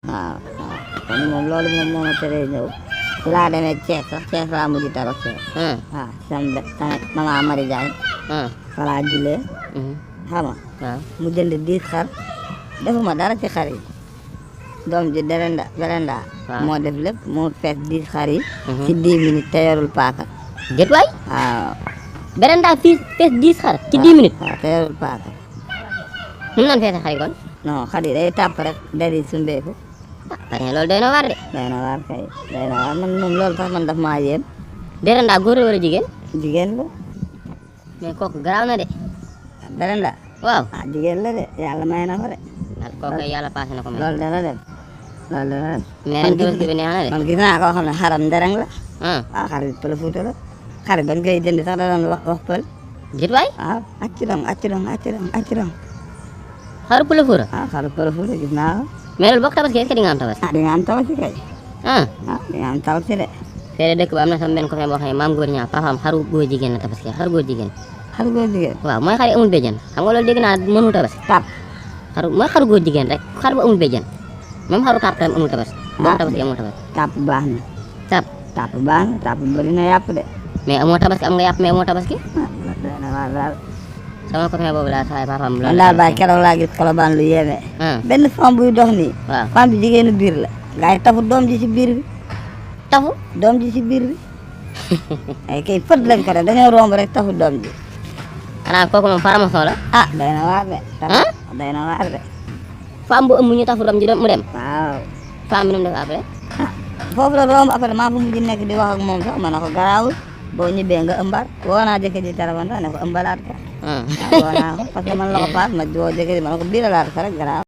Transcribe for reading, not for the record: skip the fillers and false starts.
waaw waaw kon moom loolu moom moo ma teree ñëw ci laa demee Thiès sax Thiès laa mujj tabaskee waaw sama maman Marie Diagne fa laa jullee xam nga mu jënd 10 xar defuma dara ci xar yi doom ji Belenda moo def lépp moo fees 10 xar yi ci 10 minutes te yorul paaka déet waay waaw Belenda fii fees 10 xar ci 10 minutes waaw te yorul paaka nu mu naan feese xar yi kon non xar yi day tàpp rek dari sumbeeku parce que loolu doy na waar de doy na waar kay doy na waar man moom loolu sax man daf maa yéem Belenda góor la wala jigéen jigéen la mais kooku garaaw na de Belenda waaw jigéen la de yàlla may na ko de kooku yàlla passé na ko may loolu dana dem loolu dana dem mais ren tabaski bi neex na de man gis naa koo xam ne xaram ndereng la ah waaw xarit pël Fuuta la xarit bañ koy jënd sax da doon wax pël déet waay waaw acci dong xaru Pël Fuuta waaw xarit pël Fuuta gis naa ko mais loolu bokk tabaski est-ce que di nga am tabaski di nga am tabaski kay di nga am tabaski de fee dëkk ba am na sama benn copain boo xam ne maam góor ñaa papaam xaru góor jigéen la tabaski xaru góor jigéen xaru góor jigéen waaw mooy xar yi amul béjjën xam nga loolu dégg naa mënul tabaski tap mooy xaru góor jigéen rek xar bu amul béjjën même xaru tàpp tam amul tabaski moom tabaski amul tabaski tap baax na tàpp baax na tap bëri na yàpp de mais amoo tabaski am nga yàpp mais amoo tabaski dana waar daal sama copain boobu daal saay papaam man loolu daal bàyyi keroog laa gis Colobane lu yéeme benn femme buy dox nii waaw femme bi jigéenu biir la gaa yi tafu doom ji ci biir bi tafu doom ji ci biir bi ay kay fët lañ ko def dañoo romb rek tafu doom ji xanaa kooku moom faramason la day na waar de day na waar de femme bu ëmb ñu tafu doom ji mu dem waaw femme bi nu mu def après foofu la romb après maa fa mujj nekk di wax ak moom sax ma ne ko garaawul boo ñibbee nga ëmbaat woo naa jëkkër ji téléphone sax ne ko ëmbalaat ko waaw woo naa ko parce que man la ko paas ma woo jëkkër ji ma ne ko biiralaat ko rek garaaw